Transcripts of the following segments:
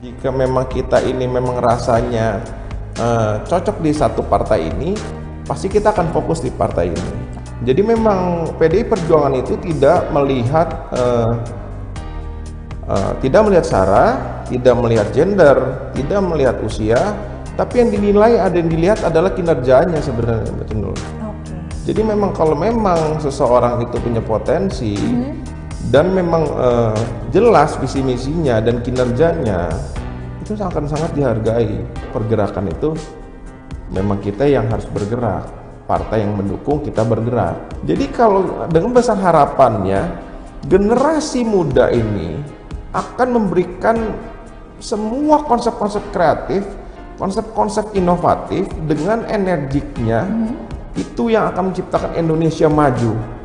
Jika memang kita ini memang rasanya cocok di satu partai ini, pasti kita akan fokus di partai ini. Jadi memang PDI Perjuangan itu tidak melihat sara, tidak melihat gender, tidak melihat usia, tapi yang dinilai yang dilihat adalah kinerjanya sebenarnya, Mbak Cendol. Jadi memang kalau memang seseorang itu punya potensi dan memang jelas visi misinya dan kinerjanya, itu akan sangat dihargai. Pergerakan itu memang kita yang harus bergerak, partai yang mendukung kita bergerak. Jadi kalau dengan besar harapannya generasi muda ini akan memberikan semua konsep-konsep kreatif, konsep-konsep inovatif dengan energiknya, itu yang akan menciptakan Indonesia maju.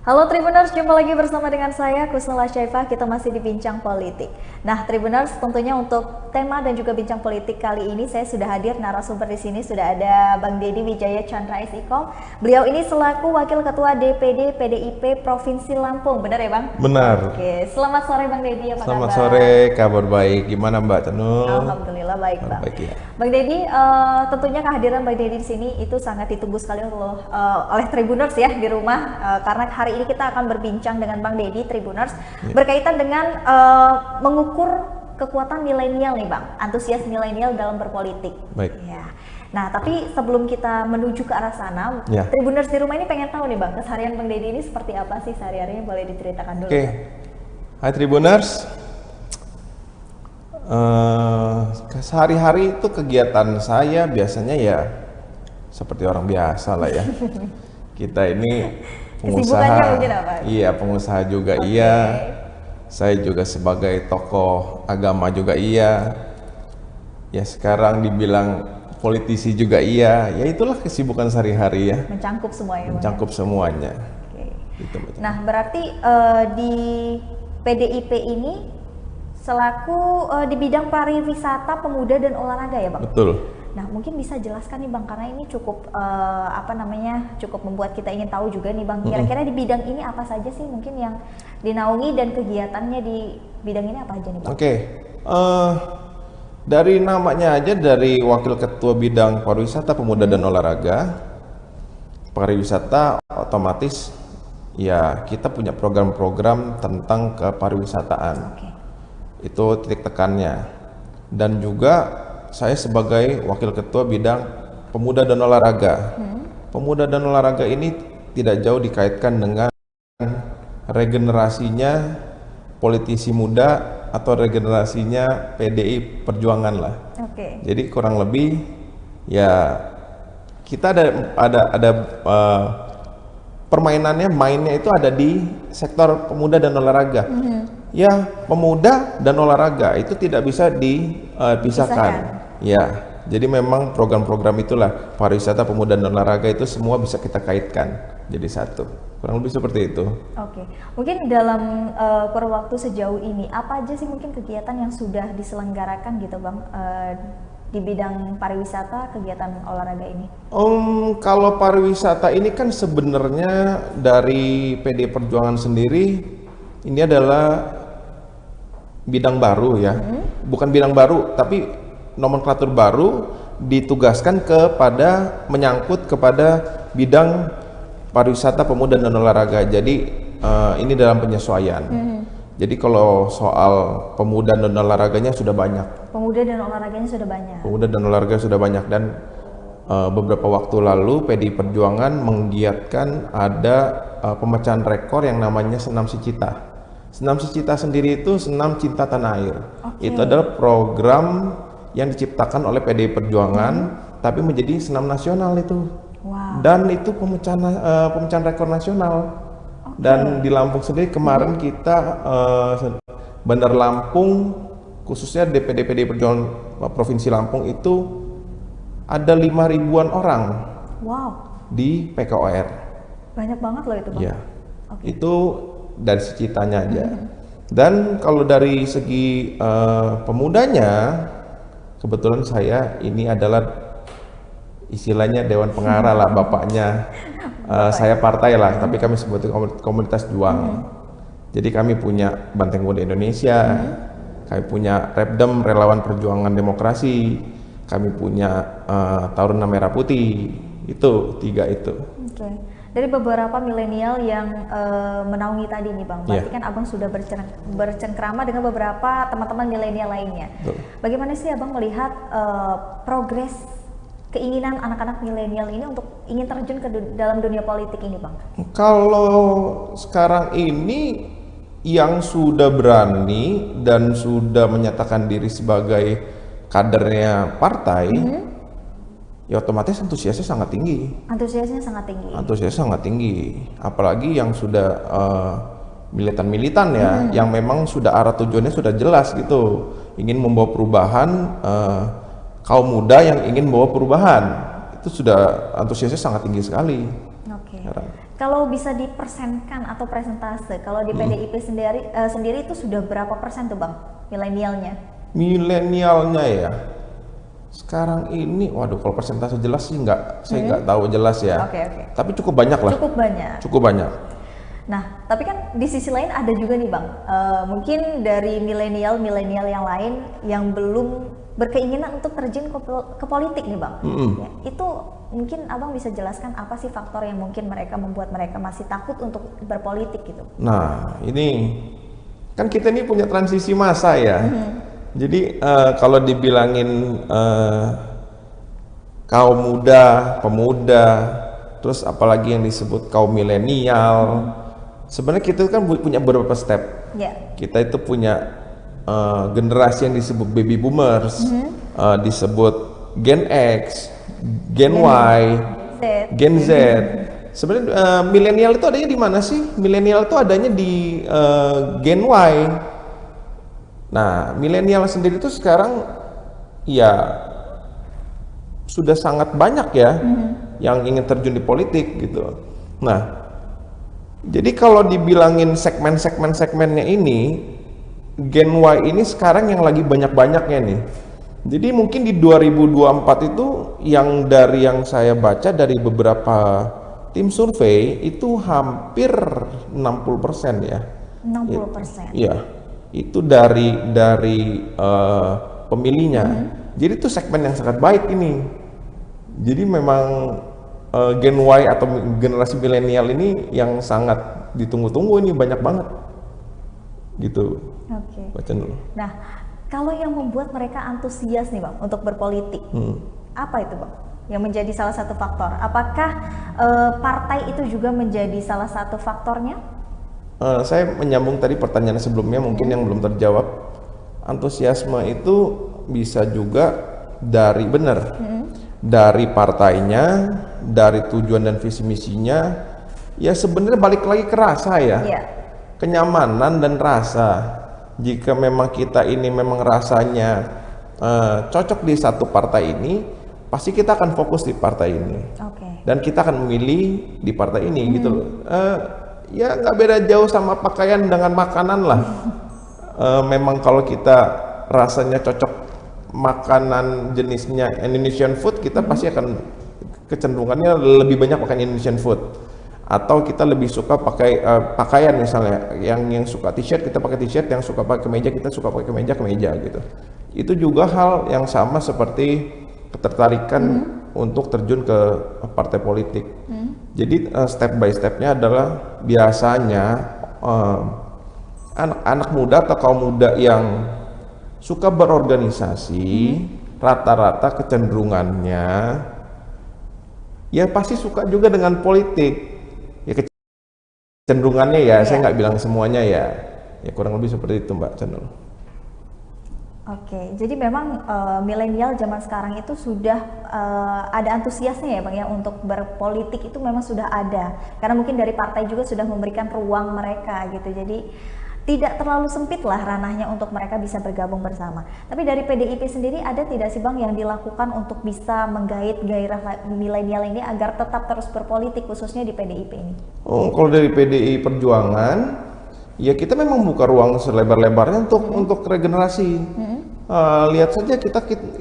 Halo Tribuners, jumpa lagi bersama dengan saya Kusnala Syaifah. Kita masih di Bincang Politik. Nah Tribuners, tentunya untuk tema dan juga bincang politik kali ini saya sudah hadir narasumber di sini. Sudah ada Bang Deddy Wijaya Chandra SIKOM. Beliau ini selaku Wakil Ketua DPD PDIP Provinsi Lampung, benar ya Bang? Benar. Oke, selamat sore Bang Deddy, apa Selamat kabar? sore, kabar baik. Gimana Mbak Cendol? Alhamdulillah baik Bang. Baik, ya. Bang Deddy, tentunya kehadiran Bang Deddy di sini itu sangat ditunggu sekali oleh Tribuners ya di rumah, karena hari ini kita akan berbincang dengan Bang Deddy Tribuners berkaitan dengan mengukur kekuatan milenial nih Bang, antusias milenial dalam berpolitik. Baik. Ya. Nah, tapi sebelum kita menuju ke arah sana, Ya. Tribuners di rumah ini pengen tahu nih Bang, keseharian Bang Deddy ini seperti apa sih sehari-harinya, boleh diceritakan dulu. Oke. Hai Tribuners. Sehari-hari itu kegiatan saya biasanya ya seperti orang biasa lah ya. Kita ini Kesibukannya mungkin pengusaha, apa? iya pengusaha juga iya. Saya juga sebagai tokoh agama juga iya. Ya sekarang dibilang politisi juga iya. Ya itulah kesibukan sehari-hari ya. Mencangkup semuanya. Mencangkup semuanya. Oke. Gitu, Mbak. Nah, berarti di PDIP ini selaku di bidang pariwisata, pemuda dan olahraga ya Bang? Betul. Nah, mungkin bisa jelaskan nih Bang, karena ini cukup cukup membuat kita ingin tahu juga nih Bang. Kira-kira di bidang ini apa saja sih mungkin yang dinaungi dan kegiatannya di bidang ini apa aja nih Bang? Oke. Dari namanya aja, dari Wakil Ketua Bidang Pariwisata, Pemuda dan Olahraga. Pariwisata otomatis ya kita punya program-program tentang kepariwisataan. Oke. Itu titik tekannya. Dan juga saya sebagai Wakil Ketua Bidang Pemuda dan Olahraga. Pemuda dan Olahraga ini tidak jauh dikaitkan dengan regenerasinya politisi muda atau regenerasinya PDI Perjuangan lah. Oke. Jadi kurang lebih ya kita ada permainannya, mainnya itu ada di sektor pemuda dan olahraga. Ya, pemuda dan olahraga itu tidak bisa dipisahkan. Ya, jadi memang program-program itulah pariwisata, pemuda dan olahraga itu semua bisa kita kaitkan jadi satu. Kurang lebih seperti itu. Oke. Mungkin dalam kurun waktu sejauh ini apa aja sih mungkin kegiatan yang sudah diselenggarakan gitu Bang di bidang pariwisata, kegiatan olahraga ini? Kalau pariwisata ini kan sebenarnya dari PD Perjuangan sendiri ini adalah bidang baru ya. Bukan bidang baru, tapi nomenklatur baru ditugaskan menyangkut kepada bidang pariwisata, pemuda dan olahraga. Jadi ini dalam penyesuaian. Jadi kalau soal pemuda dan olahraganya sudah banyak. Pemuda dan olahraganya sudah banyak. Pemuda dan olahraga sudah banyak, dan beberapa waktu lalu PDI Perjuangan menggiatkan ada pemecahan rekor yang namanya Senam Sicita. Senam Sicita sendiri itu senam cinta tanah air. Itu adalah program yang diciptakan oleh PDI Perjuangan, tapi menjadi senam nasional itu. Wow. Dan itu pemecahan rekor nasional. Dan di Lampung sendiri kemarin kita Bandar Lampung khususnya DPD PDI Perjuangan Provinsi Lampung itu ada 5.000-an orang di PKOR. Banyak banget loh itu Bang. Ya, itu dari segi citanya aja. Dan kalau dari segi pemudanya, kebetulan saya ini adalah istilahnya Dewan Pengarah lah, bapaknya. Saya partai lah, tapi kami sebut komunitas juang. Jadi kami punya Banteng Muda Indonesia, kami punya Repdem Relawan Perjuangan Demokrasi, kami punya Taruna Merah Putih. Itu 3 itu. Dari beberapa milenial yang menaungi tadi nih Bang, berarti kan Abang sudah bercengkrama dengan beberapa teman-teman milenial lainnya. Bagaimana sih Abang melihat progres keinginan anak-anak milenial ini untuk ingin terjun ke dalam dunia politik ini Bang? Kalau sekarang ini yang sudah berani dan sudah menyatakan diri sebagai kadernya partai, ya otomatis antusiasnya sangat tinggi. Antusiasnya sangat tinggi. Apalagi yang sudah militan-militan ya, yang memang sudah arah tujuannya sudah jelas gitu, ingin membawa perubahan, kaum muda yang ingin membawa perubahan, itu sudah antusiasnya sangat tinggi sekali. Kalau bisa dipersenkan atau presentase, kalau di PDIP sendiri itu sudah berapa persen tuh Bang milenialnya? Milenialnya ya. Sekarang ini, waduh, kalau persentase jelas sih saya nggak tahu jelas ya. Tapi cukup banyak lah. Cukup banyak. Nah, tapi kan di sisi lain ada juga nih Bang, mungkin dari milenial yang lain yang belum berkeinginan untuk terjun ke politik nih Bang. Ya, itu mungkin Abang bisa jelaskan apa sih faktor yang mungkin membuat mereka masih takut untuk berpolitik gitu? Nah, ini kan kita ini punya transisi masa ya. Jadi kalau dibilangin kaum muda, pemuda, terus apalagi yang disebut kaum milenial, sebenarnya kita kan punya beberapa step. Kita itu punya generasi yang disebut baby boomers, disebut Gen X, Gen Y, Gen Z. Sebenarnya milenial itu adanya di mana sih? Milenial itu adanya di Gen Y. Nah, milenial sendiri itu sekarang ya sudah sangat banyak ya yang ingin terjun di politik gitu. Nah, jadi kalau dibilangin segmennya ini, Gen Y ini sekarang yang lagi banyak-banyaknya nih. Jadi mungkin di 2024 itu yang dari yang saya baca dari beberapa tim survei itu hampir 60% ya. 60%. Iya. Itu dari pemilihnya. Jadi itu segmen yang sangat baik ini. Jadi memang Gen Y atau generasi milenial ini yang sangat ditunggu-tunggu ini, banyak banget gitu. Baca dulu. Nah, kalau yang membuat mereka antusias nih Bang untuk berpolitik, apa itu Bang yang menjadi salah satu faktor? Apakah partai itu juga menjadi salah satu faktornya? Saya menyambung tadi pertanyaan sebelumnya mungkin yang belum terjawab. Antusiasme itu bisa juga dari dari partainya, dari tujuan dan visi misinya. Ya sebenarnya balik lagi ke rasa ya, kenyamanan dan rasa. Jika memang kita ini memang rasanya cocok di satu partai ini, pasti kita akan fokus di partai ini. Dan kita akan memilih di partai ini gitu loh. Ya nggak beda jauh sama pakaian dengan makanan lah. Memang kalau kita rasanya cocok makanan jenisnya Indonesian food, kita pasti akan kecenderungannya lebih banyak makan Indonesian food. Atau kita lebih suka pakai pakaian misalnya, yang suka t-shirt kita pakai t-shirt, yang suka pakai kemeja kita suka pakai kemeja gitu. Itu juga hal yang sama seperti ketertarikan untuk terjun ke partai politik. Jadi step by stepnya adalah biasanya anak-anak muda atau kaum muda yang suka berorganisasi, rata-rata kecenderungannya ya pasti suka juga dengan politik. Ya kecenderungannya ya, saya nggak bilang semuanya ya kurang lebih seperti itu Mbak Channel. Jadi memang milenial zaman sekarang itu sudah ada antusiasnya ya Bang ya untuk berpolitik, itu memang sudah ada. Karena mungkin dari partai juga sudah memberikan ruang mereka gitu. Jadi tidak terlalu sempit lah ranahnya untuk mereka bisa bergabung bersama. Tapi dari PDIP sendiri ada tidak sih Bang yang dilakukan untuk bisa menggait gairah milenial ini agar tetap terus berpolitik khususnya di PDIP ini? Oh, kalau dari PDI Perjuangan, ya kita memang buka ruang selebar-lebarnya untuk regenerasi. Lihat saja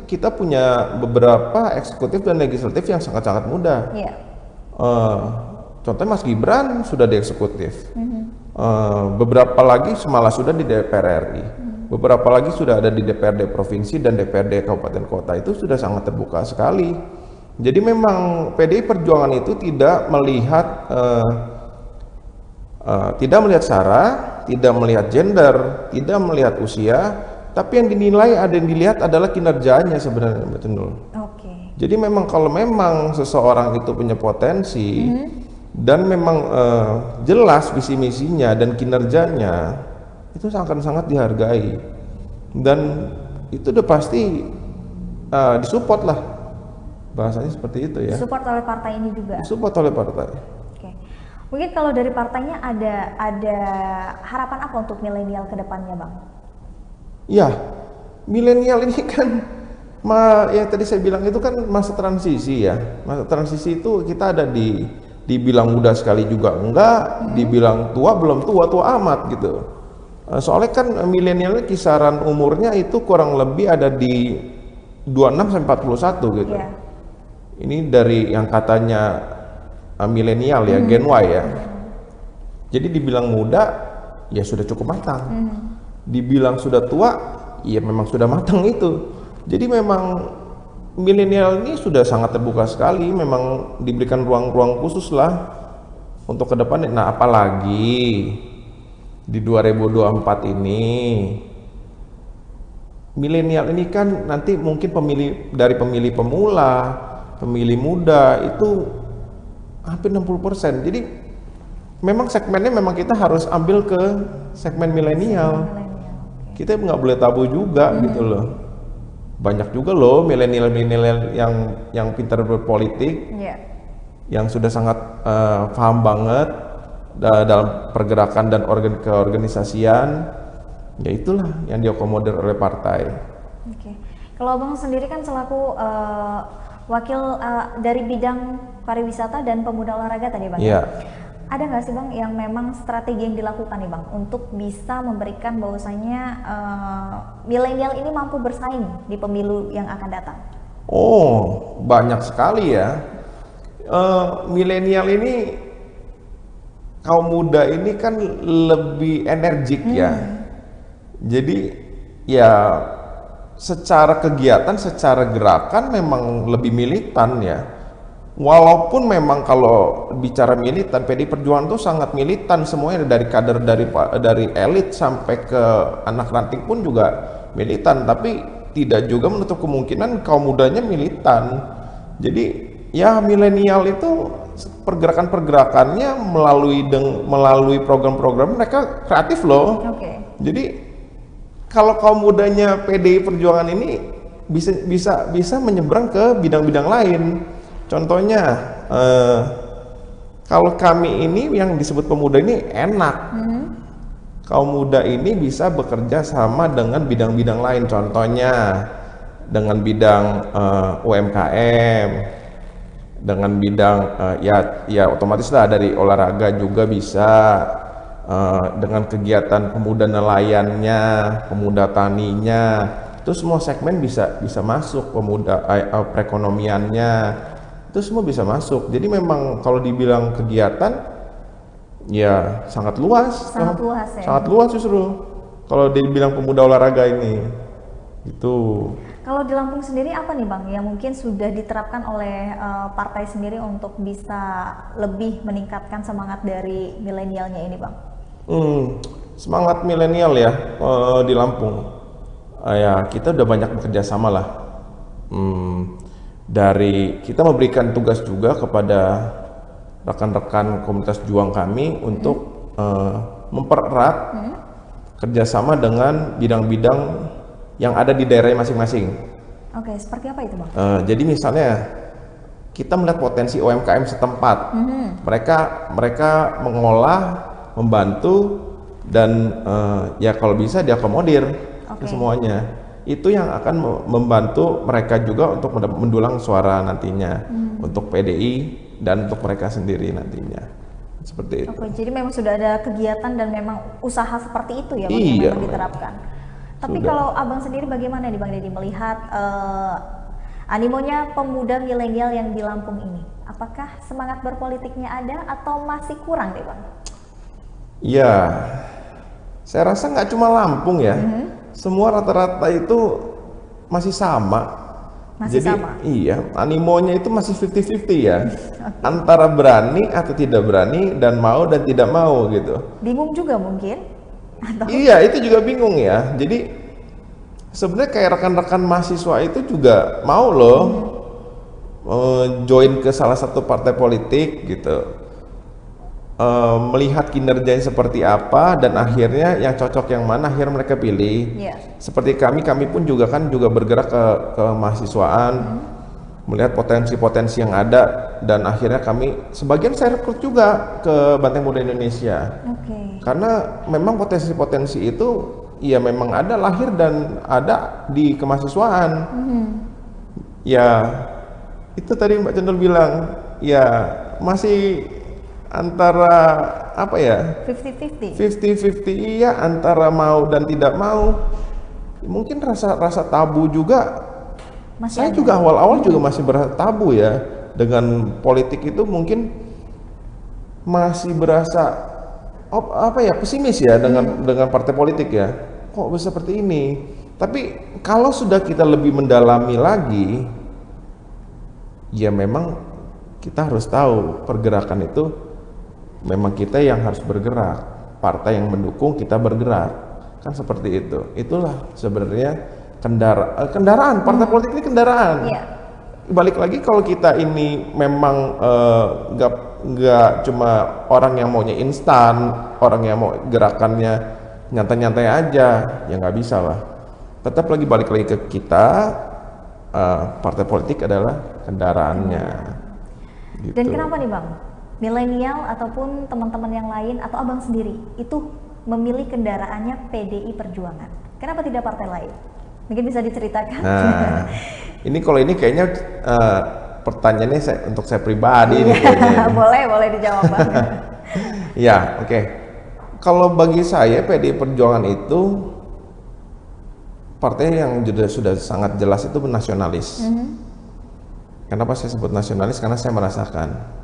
kita punya beberapa eksekutif dan legislatif yang sangat-sangat muda. Yeah. Contohnya Mas Gibran sudah di eksekutif. Beberapa lagi malah sudah di DPR RI. Beberapa lagi sudah ada di DPRD provinsi dan DPRD kabupaten kota. Itu sudah sangat terbuka sekali. Jadi memang PDI Perjuangan itu tidak melihat sara, tidak melihat gender, tidak melihat usia, tapi yang dinilai yang dilihat adalah kinerjanya sebenarnya, Mbak Cendol. Oke. Jadi memang kalau memang seseorang itu punya potensi dan memang jelas visi misinya dan kinerjanya, itu sangat dihargai dan itu udah pasti disupport lah, bahasanya seperti itu ya. Disupport oleh partai ini juga. Disupport oleh partai. Oke. Mungkin kalau dari partainya ada harapan apa untuk milenial ke depannya, Bang? Ya, milenial ini kan ya tadi saya bilang itu kan masa transisi ya. Masa transisi itu kita ada dibilang muda sekali juga enggak, dibilang tua belum tua amat gitu. Soalnya kan milenial kisaran umurnya itu kurang lebih ada di 26 sampai 41 gitu. Yeah. Ini dari yang katanya milenial ya, Gen Y ya. Jadi dibilang muda ya sudah cukup matang. Dibilang sudah tua, ya memang sudah matang itu. Jadi memang milenial ini sudah sangat terbuka sekali, memang diberikan ruang-ruang khusus lah untuk ke depan. Nah, apalagi di 2024 ini, milenial ini kan nanti mungkin pemilih pemula, pemilih muda itu hampir 60%. Jadi memang segmennya memang kita harus ambil ke segmen milenial. Kita nggak boleh tabu juga gitu loh. Banyak juga loh milenial yang pintar berpolitik, yang sudah sangat paham banget dalam pergerakan dan keorganisasian. Ya itulah yang diakomodir oleh partai. Oke. Kalau Abang sendiri kan selaku wakil dari bidang pariwisata dan pemuda olahraga tadi Bang. Iya. Ada nggak sih Bang yang memang strategi yang dilakukan nih Bang untuk bisa memberikan bahwasanya milenial ini mampu bersaing di pemilu yang akan datang? Oh, banyak sekali ya. Milenial ini, kaum muda ini kan lebih energik ya. Jadi ya secara kegiatan, secara gerakan memang lebih militan ya. Walaupun memang kalau bicara militan, PDI Perjuangan itu sangat militan semuanya, dari kader, dari elit sampai ke anak ranting pun juga militan, tapi tidak juga menutup kemungkinan kaum mudanya militan. Jadi ya milenial itu pergerakannya melalui program-program mereka kreatif loh. Jadi kalau kaum mudanya PDI Perjuangan ini bisa menyeberang ke bidang-bidang lain. Contohnya, kalau kami ini yang disebut pemuda ini enak, kaum muda ini bisa bekerja sama dengan bidang-bidang lain. Contohnya dengan bidang UMKM, dengan bidang ya otomatis lah dari olahraga juga bisa, dengan kegiatan pemuda nelayannya, pemuda taninya, itu semua segmen bisa masuk, pemuda perekonomiannya. Itu semua bisa masuk. Jadi memang kalau dibilang kegiatan ya sangat luas. Sangat luas justru kalau dibilang pemuda olahraga ini. Itu. Kalau di Lampung sendiri apa nih Bang yang mungkin sudah diterapkan oleh partai sendiri untuk bisa lebih meningkatkan semangat dari milenialnya ini Bang? Semangat milenial ya di Lampung. Ya kita udah banyak bekerja sama lah. Dari kita memberikan tugas juga kepada rekan-rekan komunitas juang kami untuk mempererat kerjasama dengan bidang-bidang yang ada di daerahnya masing-masing. Oke, seperti apa itu Bang? Jadi misalnya kita melihat potensi UMKM setempat, mereka mengolah, membantu dan ya kalau bisa diakomodir ke semuanya. Itu yang akan membantu mereka juga untuk mendulang suara nantinya untuk PDI dan untuk mereka sendiri nantinya, seperti itu. Jadi memang sudah ada kegiatan dan memang usaha seperti itu ya Bang, Iya, yang memang diterapkan. Tapi sudah. kalau Abang sendiri bagaimana nih Bang Deddy melihat animonya pemuda milenial yang di Lampung ini? Apakah semangat berpolitiknya ada atau masih kurang deh Bang? Ya, saya rasa nggak cuma Lampung ya, semua rata-rata itu masih sama. Masih Jadi sama? iya, animonya itu masih 50-50 ya, antara berani atau tidak berani dan mau dan tidak mau gitu. Bingung juga mungkin? Atau? Iya, itu juga bingung ya. Jadi sebenarnya kayak rekan-rekan mahasiswa itu juga mau loh join ke salah satu partai politik gitu. Melihat kinerjanya seperti apa dan akhirnya yang cocok yang mana akhirnya mereka pilih. Seperti kami pun juga bergerak ke mahasiswaan, melihat potensi-potensi yang ada dan akhirnya kami sebagian saya rekrut juga ke Banteng Muda Indonesia. Karena memang potensi-potensi itu ya memang ada lahir dan ada di kemahasiswaan. Ya itu tadi Mbak Cendol bilang ya masih antara apa ya 50-50 iya, antara mau dan tidak mau. Mungkin rasa tabu juga saya juga awal-awal juga masih berasa tabu ya dengan politik itu, mungkin masih berasa apa ya pesimis ya dengan partai politik ya, kok bisa seperti ini. Tapi kalau sudah kita lebih mendalami lagi ya memang kita harus tahu pergerakan itu memang kita yang harus bergerak, partai yang mendukung kita bergerak, kan seperti itu. Itulah sebenarnya kendaraan partai politik ini kendaraan. Balik lagi kalau kita ini memang nggak cuma orang yang maunya instan, orang yang mau gerakannya nyantai-nyantai aja, ya nggak bisa lah. Tetap balik lagi ke kita, partai politik adalah kendaraannya. Gitu. Dan kenapa nih Bang, milenial ataupun teman-teman yang lain atau Abang sendiri itu memilih kendaraannya PDI Perjuangan? Kenapa tidak partai lain? Mungkin bisa diceritakan. Nah, ini kayaknya pertanyaannya untuk saya pribadi ini kayaknya. boleh dijawab Bang. Ya, oke. Kalau bagi saya PDI Perjuangan itu partai yang sudah sangat jelas itu nasionalis. Kenapa saya sebut nasionalis? Karena saya merasakan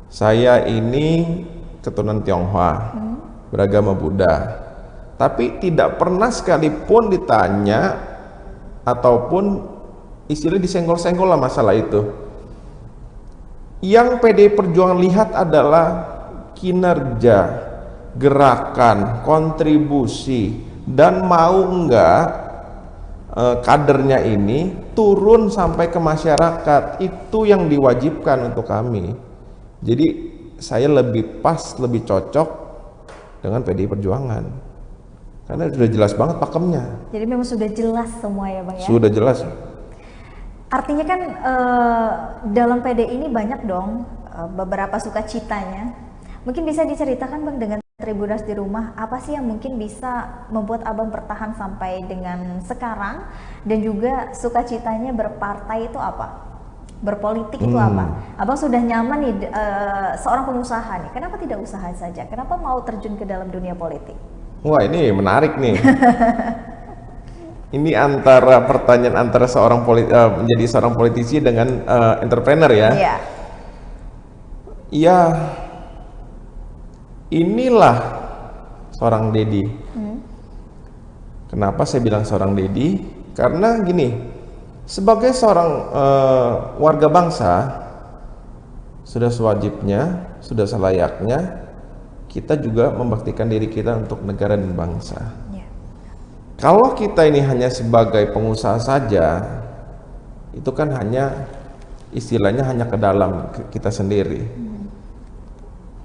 saya ini keturunan Tionghoa, beragama Buddha, tapi tidak pernah sekalipun ditanya ataupun istilah disenggol-senggol lah masalah itu. Yang PDI Perjuangan lihat adalah kinerja, gerakan, kontribusi, dan mau enggak kadernya ini turun sampai ke masyarakat. Itu yang diwajibkan untuk kami. Jadi saya lebih cocok dengan PDI Perjuangan karena sudah jelas banget pakemnya. Jadi memang sudah jelas semua ya Bang ya? Sudah jelas. Artinya kan dalam PDI ini banyak dong beberapa sukacitanya. Mungkin bisa diceritakan Bang dengan Tribuners di rumah, apa sih yang mungkin bisa membuat Abang bertahan sampai dengan sekarang, dan juga sukacitanya berpartai itu apa? Berpolitik itu apa? Abang sudah nyaman nih seorang pengusaha nih, kenapa tidak usaha saja? Kenapa mau terjun ke dalam dunia politik? Wah, ini menarik nih. Ini antara pertanyaan antara menjadi seorang politisi dengan entrepreneur ya. Iya. Iya. Inilah seorang Deddy. Kenapa saya bilang seorang Deddy? Karena gini, sebagai seorang warga bangsa, sudah sewajibnya, sudah selayaknya kita juga membaktikan diri kita untuk negara dan bangsa. Kalau kita ini hanya sebagai pengusaha saja, itu kan hanya istilahnya hanya ke dalam kita sendiri.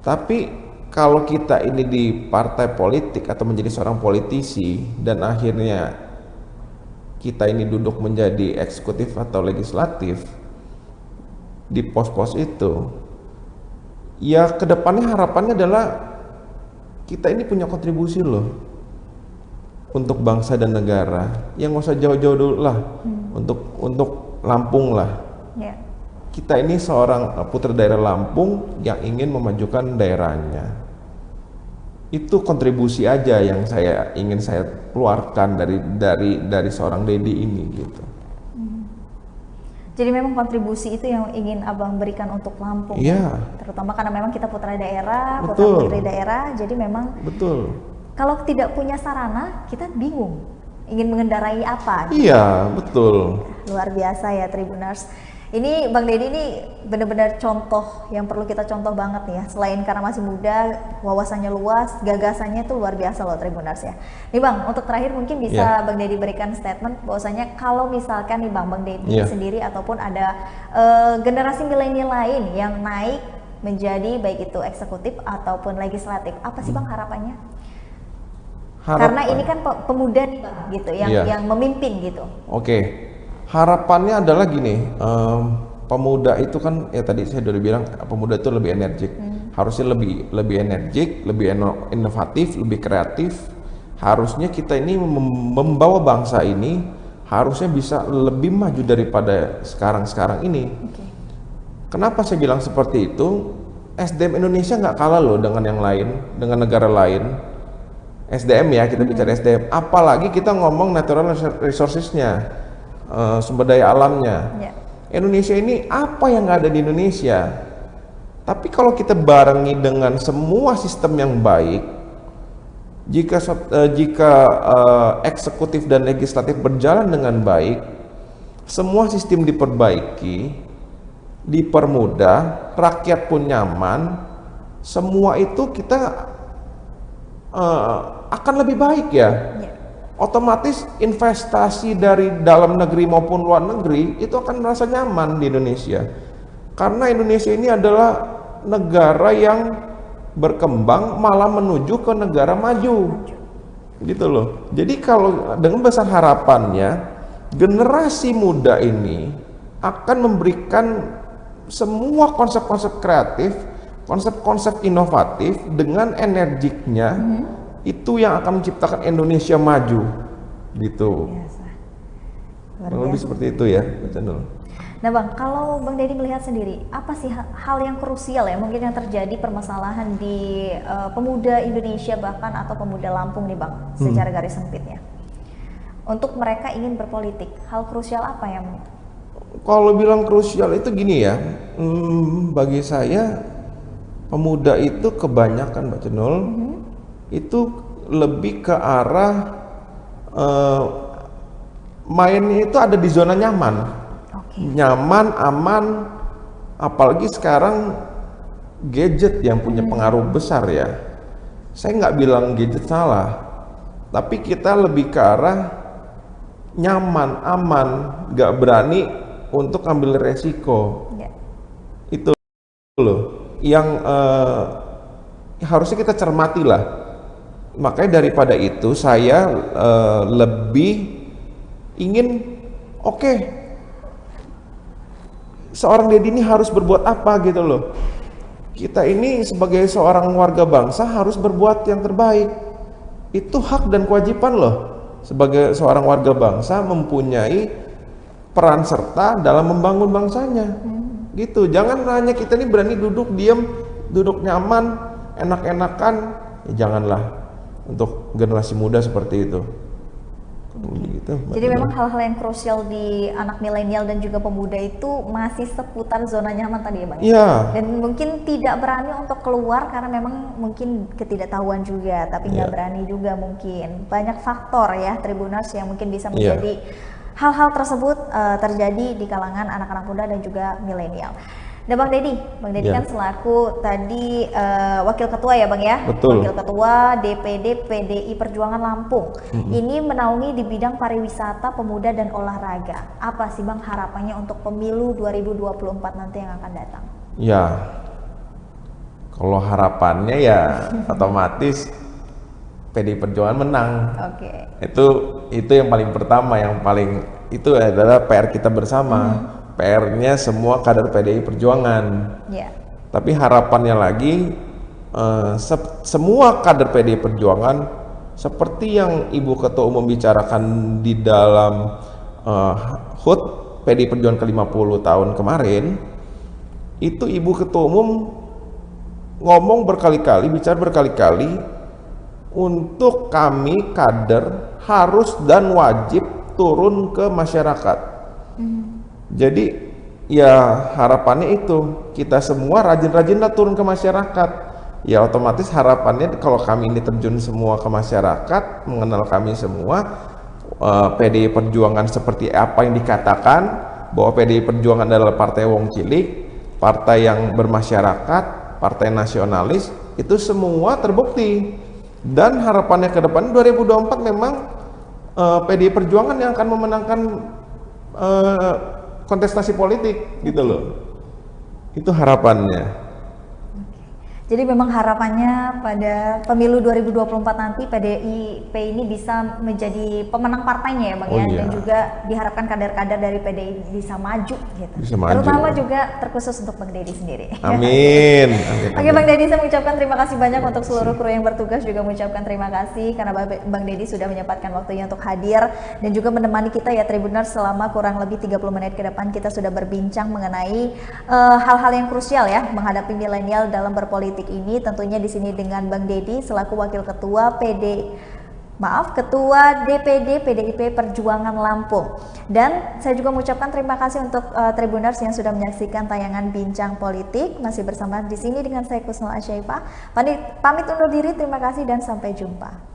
Tapi kalau kita ini di partai politik atau menjadi seorang politisi dan akhirnya kita ini duduk menjadi eksekutif atau legislatif di pos-pos itu, ya kedepannya harapannya adalah kita ini punya kontribusi loh untuk bangsa dan negara. Yang nggak usah jauh-jauh dulu lah, untuk Lampung lah. Yeah. Kita ini seorang putra daerah Lampung yang ingin memajukan daerahnya. Itu kontribusi aja yang ingin saya keluarkan dari seorang Dedi ini gitu. Jadi memang kontribusi itu yang ingin Abang berikan untuk Lampung. Iya. Terutama karena memang kita putra daerah, Betul. putra putri daerah, jadi memang Betul. kalau tidak punya sarana, kita bingung ingin mengendarai apa. Iya, betul. Luar biasa ya Tribuners. Ini Bang Dedi ini benar-benar contoh yang perlu kita contoh banget nih ya. Selain karena masih muda, wawasannya luas, gagasannya itu luar biasa loh Tribuners ya. Nih Bang, untuk terakhir mungkin bisa Bang Dedi berikan statement bahwasanya kalau misalkan nih Bang Dedi sendiri ataupun ada generasi milenial lain yang naik menjadi baik itu eksekutif ataupun legislatif, apa sih Bang harapannya? Karena ini kan pemuda nih Bang gitu yang memimpin gitu. Oke. Harapannya adalah gini, pemuda itu kan ya tadi saya udah bilang pemuda itu lebih energik, harusnya lebih energik, lebih inovatif, lebih kreatif. Harusnya kita ini membawa bangsa ini harusnya bisa lebih maju daripada sekarang ini. Kenapa saya bilang seperti itu? SDM Indonesia nggak kalah loh dengan yang lain, dengan negara lain. SDM ya, kita bicara SDM. Apalagi kita ngomong natural resources-nya. Sumber daya alamnya. Indonesia ini apa yang nggak ada di Indonesia? Tapi kalau kita barengi dengan semua sistem yang baik, jika eksekutif dan legislatif berjalan dengan baik, semua sistem diperbaiki, dipermudah, rakyat pun nyaman, semua itu kita akan lebih baik ya. Otomatis investasi dari dalam negeri maupun luar negeri itu akan merasa nyaman di Indonesia, karena Indonesia ini adalah negara yang berkembang malah menuju ke negara maju gitu loh. Jadi kalau dengan besar harapannya generasi muda ini akan memberikan semua konsep-konsep kreatif, konsep-konsep inovatif dengan energiknya. Itu yang akan menciptakan Indonesia maju gitu. Lebih seperti itu ya, channel. Nah Bang, kalau Bang Dedi melihat sendiri, apa sih hal yang krusial ya mungkin yang terjadi permasalahan di pemuda Indonesia bahkan atau pemuda Lampung nih Bang, secara garis sempitnya, untuk mereka ingin berpolitik, hal krusial apa yang? Kalau bilang krusial itu gini ya, bagi saya pemuda itu kebanyakan Mbak Cenul, itu lebih ke arah mainnya itu ada di zona nyaman, nyaman, aman, apalagi sekarang gadget yang punya pengaruh besar ya. Saya nggak bilang gadget salah, tapi kita lebih ke arah nyaman, aman, nggak berani untuk ambil resiko. Itu loh yang harusnya kita cermati lah. Makanya daripada itu saya lebih ingin seorang Dedi ini harus berbuat apa gitu loh. Kita ini sebagai seorang warga bangsa harus berbuat yang terbaik. Itu hak dan kewajiban loh. Sebagai seorang warga bangsa mempunyai peran serta dalam membangun bangsanya. Gitu. Jangan hanya kita ini berani duduk diam, duduk nyaman, enak-enakan, ya janganlah. Untuk generasi muda seperti itu. Gitu, jadi memang hal-hal yang krusial di anak milenial dan juga pemuda itu masih seputar zona nyaman tadi ya Bang? Iya. Dan mungkin tidak berani untuk keluar karena memang mungkin ketidaktahuan juga, tapi nggak berani juga mungkin. Banyak faktor ya Tribuners yang mungkin bisa menjadi hal-hal tersebut terjadi di kalangan anak-anak muda dan juga milenial. Nah Bang Dedi kan selaku tadi wakil ketua ya Bang ya? Betul. Wakil ketua DPD PDI Perjuangan Lampung. Ini menaungi di bidang pariwisata, pemuda dan olahraga. Apa sih Bang harapannya untuk pemilu 2024 nanti yang akan datang? Ya, kalau harapannya ya otomatis PDI Perjuangan menang. Itu yang paling pertama, yang paling itu adalah PR kita bersama. PR-nya semua kader PDI Perjuangan. Tapi harapannya lagi semua kader PDI Perjuangan seperti yang Ibu Ketua Umum bicarakan di dalam HUT PDI Perjuangan ke-50 tahun kemarin, itu Ibu Ketua Umum ngomong berkali-kali, bicara berkali-kali untuk kami kader harus dan wajib turun ke masyarakat. Jadi ya harapannya itu kita semua rajin-rajinlah turun ke masyarakat. Ya otomatis harapannya kalau kami ini terjun semua ke masyarakat, mengenal kami semua, PDI Perjuangan seperti apa yang dikatakan, bahwa PDI Perjuangan adalah partai wong cilik, partai yang bermasyarakat, partai nasionalis, itu semua terbukti. Dan harapannya ke depan 2024 memang PDI Perjuangan yang akan memenangkan kontestasi politik gitu loh. Itu harapannya. Jadi memang harapannya pada pemilu 2024 nanti PDIP ini bisa menjadi pemenang partainya ya Bang ya, dan juga diharapkan kader-kader dari PDI bisa maju gitu. Bisa maju. Terutama juga terkhusus untuk Bang Deddy sendiri. Amin. Oke Bang Deddy, saya mengucapkan terima kasih banyak untuk seluruh kru yang bertugas, juga mengucapkan terima kasih karena Bang Deddy sudah menyempatkan waktunya untuk hadir dan juga menemani kita ya Tribuners selama kurang lebih 30 menit ke depan. Kita sudah berbincang mengenai hal-hal yang krusial ya menghadapi milenial dalam berpolitik ini, tentunya di sini dengan Bang Deddy selaku Wakil Ketua Ketua DPD PDIP Perjuangan Lampung. Dan saya juga mengucapkan terima kasih untuk Tribuners yang sudah menyaksikan tayangan Bincang Politik. Masih bersama di sini dengan saya Kusnul Asyaifah. Pamit undur diri, terima kasih dan sampai jumpa.